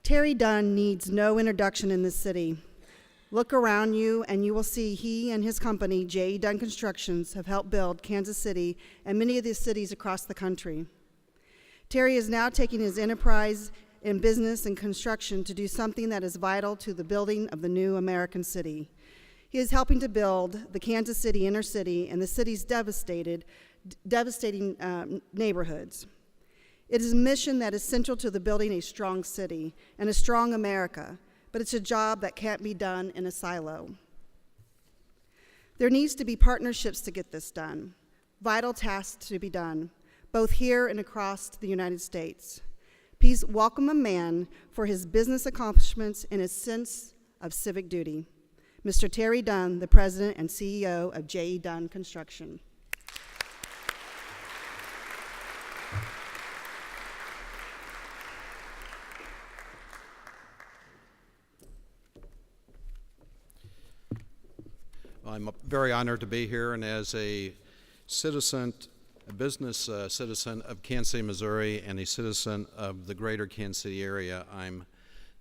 Terry Dunn needs no introduction in this city. Look around you and you will see he and his company, J.E. Dunn Constructions, have helped build Kansas City and many of these cities across the country. Terry is now taking his enterprise in business and construction to do something that is vital to the building of the new American city. He is helping to build the Kansas City inner city and the city's devastating neighborhoods. It is a mission that is central to the building a strong city and a strong America, but it's a job that can't be done in a silo. There needs to be partnerships to get this done, vital tasks to be done, both here and across the United States. Please welcome a man for his business accomplishments and his sense of civic duty, Mr. Terry Dunn, the President and CEO of J.E. Dunn Construction. I'm very honored to be here, and as a citizen, a business citizen of Kansas City, Missouri, and a citizen of the greater Kansas City area, I'm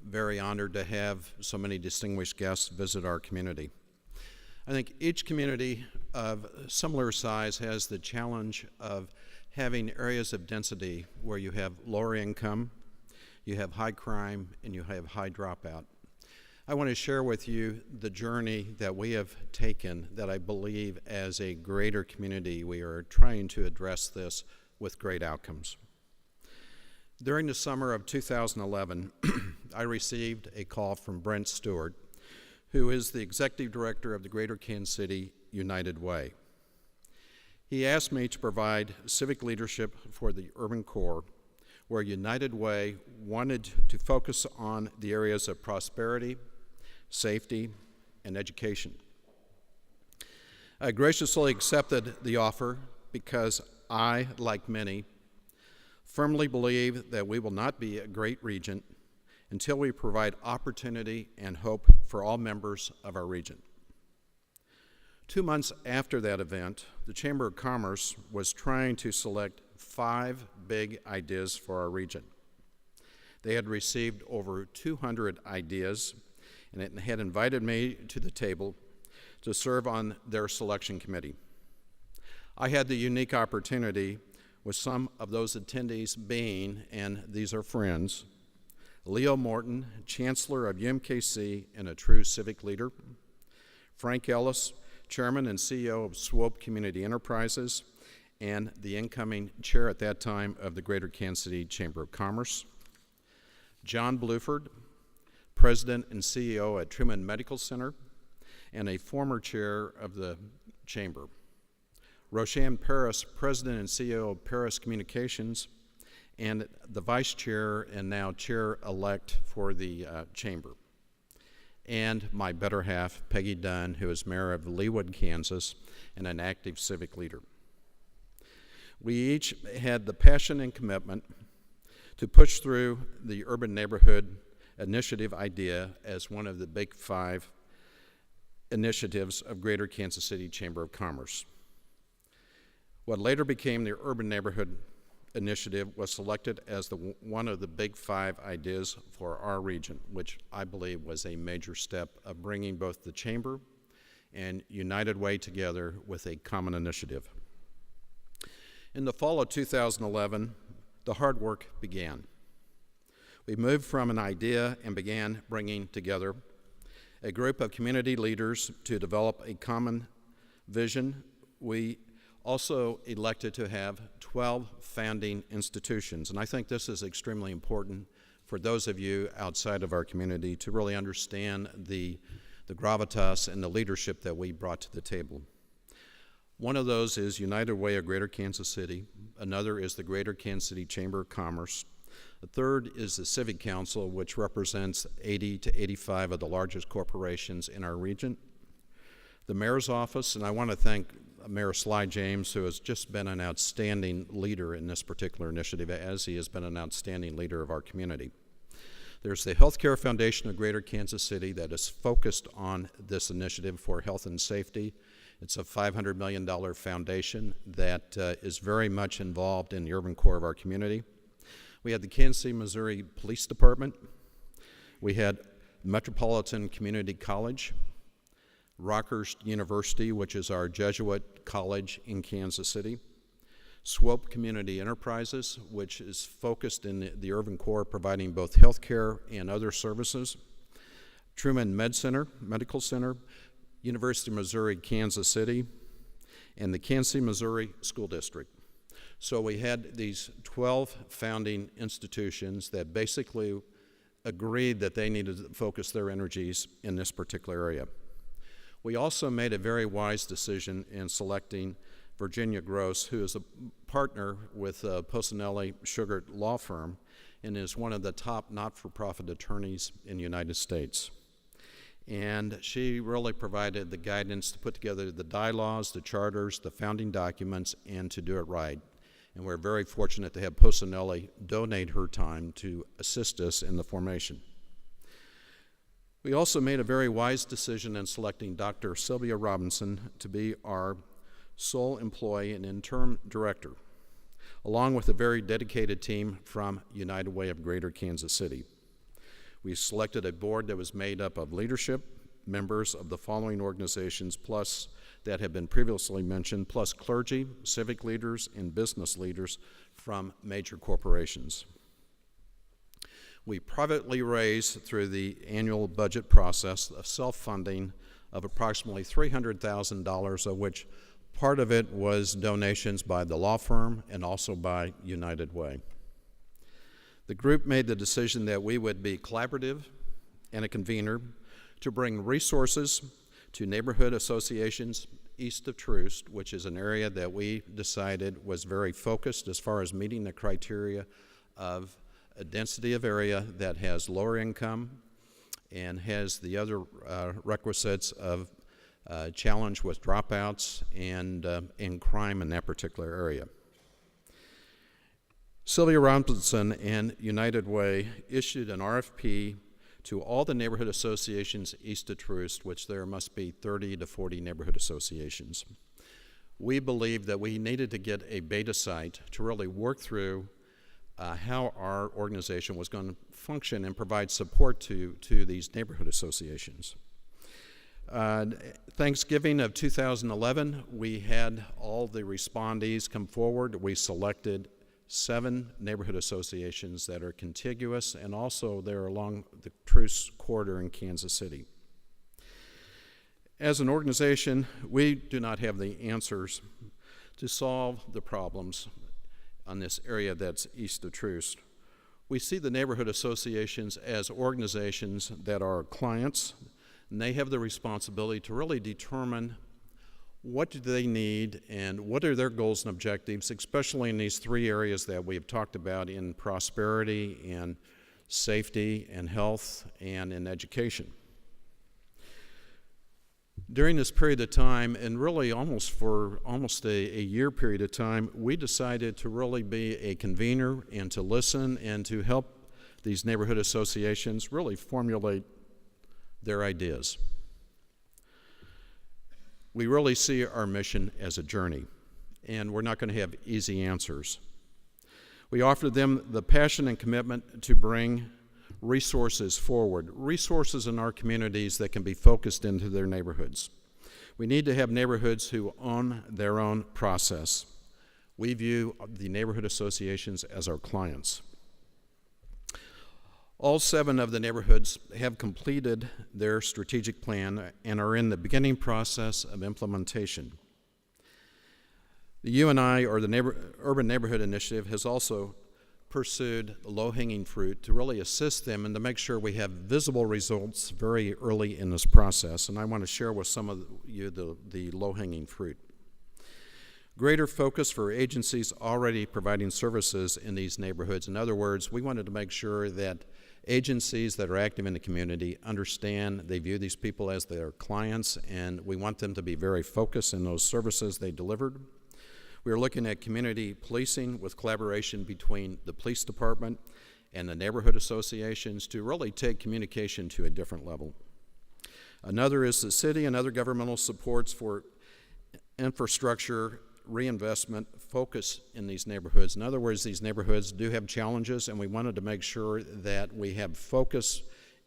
very honored to have so many distinguished guests visit our community. I think each community of similar size has the challenge of having areas of density where you have lower income, you have high crime, and you have high dropout. I want to share with you the journey that we have taken that I believe as a greater community we are trying to address this with great outcomes. During the summer of 2011, I received a call from Brent Stewart, who is the executive director of the Greater Kansas City United Way. He asked me to provide civic leadership for the urban core, where United Way wanted to focus on the areas of prosperity, safety, and education. I graciously accepted the offer because I, like many, firmly believe that we will not be a great region until we provide opportunity and hope for all members of our region. 2 months after that event, the Chamber of Commerce was trying to select 5 big ideas for our region. They had received over 200 ideas and it had invited me to the table to serve on their selection committee. I had the unique opportunity with some of those attendees being, and these are friends, Leo Morton, Chancellor of UMKC and a true civic leader, Frank Ellis, Chairman and CEO of Swope Community Enterprises, and the incoming chair at that time of the Greater Kansas City Chamber of Commerce, John Bluford, President and CEO at Truman Medical Center, and a former chair of the Chamber, Roshan Paris, President and CEO of Paris Communications, and the Vice Chair and now Chair-elect for the Chamber, and my better half, Peggy Dunn, who is Mayor of Leawood, Kansas, and an active civic leader. We each had the passion and commitment to push through the urban neighborhood initiative idea as one of the big 5 initiatives of Greater Kansas City Chamber of Commerce. What later became the Urban Neighborhood Initiative was selected as one of the big 5 ideas for our region, which I believe was a major step of bringing both the Chamber and United Way together with a common initiative. In the fall of 2011, the hard work began. We moved from an idea and began bringing together a group of community leaders to develop a common vision. We also elected to have 12 founding institutions, and I think this is extremely important for those of you outside of our community to really understand the gravitas and the leadership that we brought to the table. One of those is United Way of Greater Kansas City. Another is the Greater Kansas City Chamber of Commerce. The third is the Civic Council, which represents 80 to 85 of the largest corporations in our region. The Mayor's Office, and I want to thank Mayor Sly James, who has just been an outstanding leader in this particular initiative, as he has been an outstanding leader of our community. There's the Healthcare Foundation of Greater Kansas City that is focused on this initiative for health and safety. It's a $500 million foundation that is very much involved in the urban core of our community. We have the Kansas City, Missouri Police Department, We had Metropolitan Community College, Rockhurst University, which is our Jesuit college in Kansas City, Swope Community Enterprises, which is focused in the urban core, providing both healthcare and other services, Truman Medical Center, University of Missouri, Kansas City, and the Kansas City, Missouri School District. So we had these 12 founding institutions that basically agreed that they needed to focus their energies in this particular area. We also made a very wise decision in selecting Virginia Gross, who is a partner with Posanelli Sugar Law Firm and is one of the top not-for-profit attorneys in the United States. And she really provided the guidance to put together the bylaws, the charters, the founding documents, and to do it right. And we're very fortunate to have Posanelli donate her time to assist us in the formation. We also made a very wise decision in selecting Dr. Sylvia Robinson to be our sole employee and interim director, along with a very dedicated team from United Way of Greater Kansas City. We selected a board that was made up of leadership, members of the following organizations, plus that have been previously mentioned, plus clergy, civic leaders, and business leaders from major corporations. We privately raised through the annual budget process a self-funding of approximately $300,000, of which part of it was donations by the law firm and also by United Way. The group made the decision that we would be collaborative and a convener to bring resources to neighborhood associations east of Troost, which is an area that we decided was very focused as far as meeting the criteria of a density of area that has lower income and has the other requisites of challenge with dropouts and crime in that particular area. Sylvia Robinson and United Way issued an RFP to all the neighborhood associations east of Troost, which there must be 30 to 40 neighborhood associations. We believed that we needed to get a beta site to really work through how our organization was going to function and provide support to these neighborhood associations. Thanksgiving of 2011, we had all the respondees come forward. We selected 7 neighborhood associations that are contiguous and also they're along the Troost corridor in Kansas City. As an organization, we do not have the answers to solve the problems on this area that's east of Troost. We see the neighborhood associations as organizations that are clients, and they have the responsibility to really determine what do they need and what are their goals and objectives, especially in these 3 areas that we've talked about in prosperity and safety and health and in education. During this period of time, and really for almost a year period of time, we decided to really be a convener and to listen and to help these neighborhood associations really formulate their ideas. We really see our mission as a journey, and we're not going to have easy answers. We offer them the passion and commitment to bring resources forward, resources in our communities that can be focused into their neighborhoods. We need to have neighborhoods who own their own process. We view the neighborhood associations as our clients. All 7 of the neighborhoods have completed their strategic plan and are in the beginning process of implementation. The UNI, or the Urban Neighborhood Initiative, has also pursued low-hanging fruit to really assist them and to make sure we have visible results very early in this process. And I want to share with some of you the low-hanging fruit. Greater focus for agencies already providing services in these neighborhoods. In other words, we wanted to make sure that agencies that are active in the community understand they view these people as their clients, and we want them to be very focused in those services they delivered. We are looking at community policing with collaboration between the police department and the neighborhood associations to really take communication to a different level. Another is the city and other governmental supports for infrastructure reinvestment focus in these neighborhoods. In other words, these neighborhoods do have challenges, and we wanted to make sure that we have focus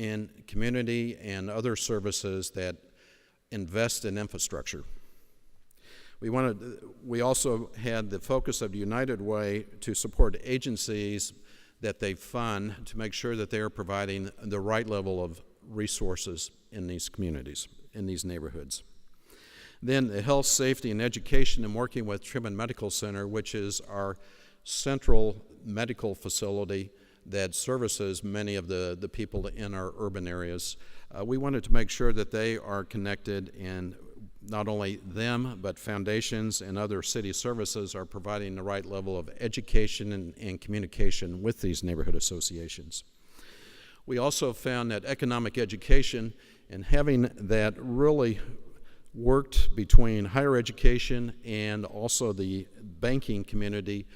in community and other services that invest in infrastructure. We also had the focus of United Way to support agencies that they fund to make sure that they are providing the right level of resources in these communities, in these neighborhoods. Then the health, safety, and education, and working with Truman Medical Center, which is our central medical facility that services many of the people in our urban areas. We wanted to make sure that they are connected, and not only them, but foundations and other city services are providing the right level of education and communication with these neighborhood associations. We also found that economic education and having that really worked between higher education and also the banking community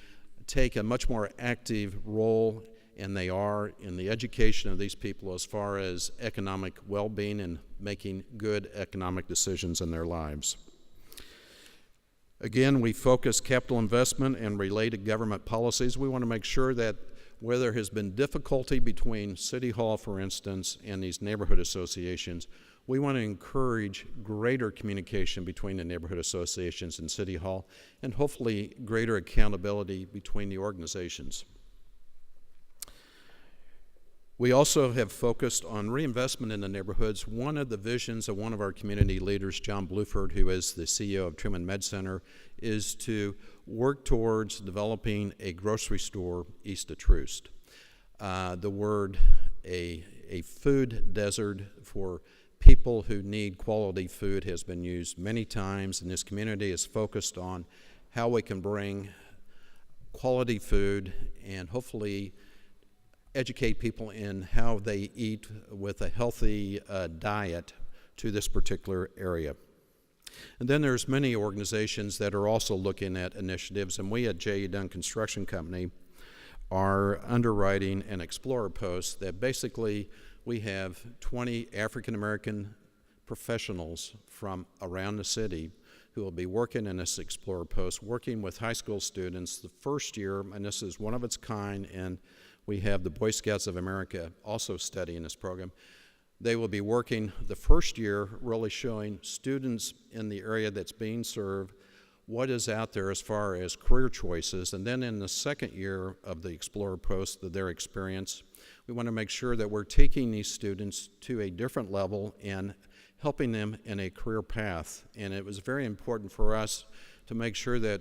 take a much more active role, and they are, in the education of these people as far as economic well-being and making good economic decisions in their lives. Again, we focus capital investment and related government policies. We want to make sure that where there has been difficulty between City Hall, for instance, and these neighborhood associations, we want to encourage greater communication between the neighborhood associations and City Hall, and hopefully greater accountability between the organizations. We also have focused on reinvestment in the neighborhoods. One of the visions of one of our community leaders, John Bluford, who is the CEO of Truman Med Center, is to work towards developing a grocery store east of Troost. The word a food desert for people who need quality food has been used many times, and this community is focused on how we can bring quality food and hopefully educate people in how they eat with a healthy diet to this particular area. And then there's many organizations that are also looking at initiatives, and we at J.E. Dunn Construction Company are underwriting an Explorer Post that basically we have 20 African American professionals from around the city who will be working in this Explorer Post, working with high school students the first year, and this is one of its kind, and we have the Boy Scouts of America also studying this program. They will be working the first year really showing students in the area that's being served what is out there as far as career choices, and then in the second year of the Explorer Post, their experience, we want to make sure that we're taking these students to a different level and helping them in a career path. And it was very important for us to make sure that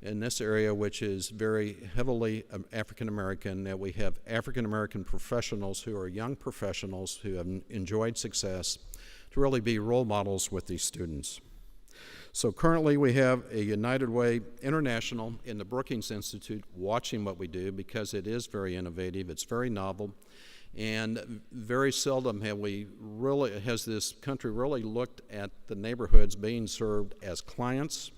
in this area, which is very heavily African American, that we have African American professionals who are young professionals who have enjoyed success to really be role models with these students. So currently we have a United Way International in the Brookings Institute watching what we do because it is very innovative, it's very novel, and very seldom has this country really looked at the neighborhoods being served as clients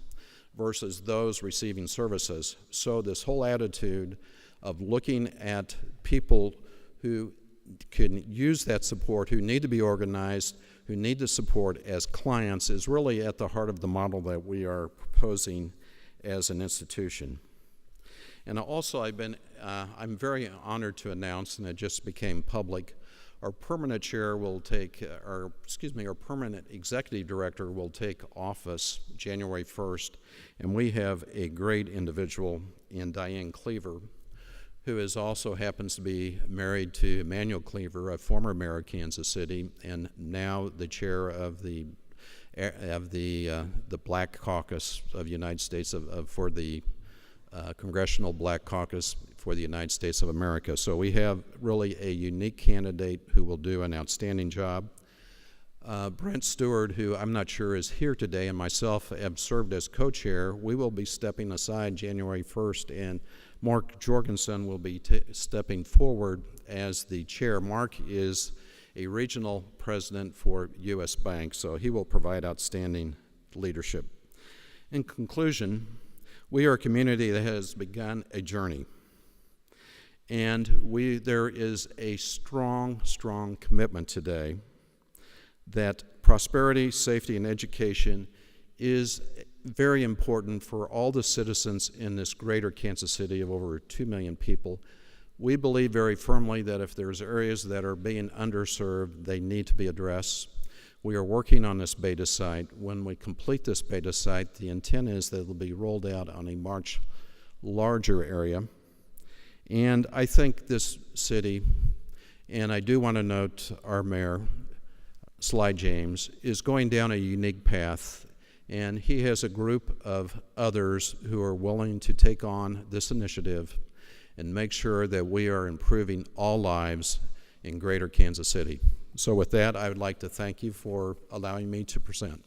versus those receiving services. So this whole attitude of looking at people who can use that support, who need to be organized, who need the support as clients is really at the heart of the model that we are proposing as an institution. And also I'm very honored to announce, and it just became public, our permanent chair will take, our permanent executive director will take office January 1st, and we have a great individual in Diane Cleaver, who also happens to be married to Emmanuel Cleaver, a former mayor of Kansas City, and now the chair of the Black Caucus of the United States for the Congressional Black Caucus for the United States of America. So we have really a unique candidate who will do an outstanding job. Brent Stewart, who I'm not sure is here today, and myself have served as co-chair. We will be stepping aside January 1st, and Mark Jorgensen will be stepping forward as the chair. Mark is a regional president for U.S. Bank, so he will provide outstanding leadership. In conclusion, we are a community that has begun a journey, and there is a strong commitment today that prosperity, safety, and education is very important for all the citizens in this greater Kansas City of over 2 million people. We believe very firmly that if there's areas that are being underserved, they need to be addressed. We are working on this beta site. When we complete this beta site, the intent is that it will be rolled out on a much larger area. And I think this city, and I do want to note our mayor, Sly James, is going down a unique path, and he has a group of others who are willing to take on this initiative and make sure that we are improving all lives in greater Kansas City. So with that, I would like to thank you for allowing me to present.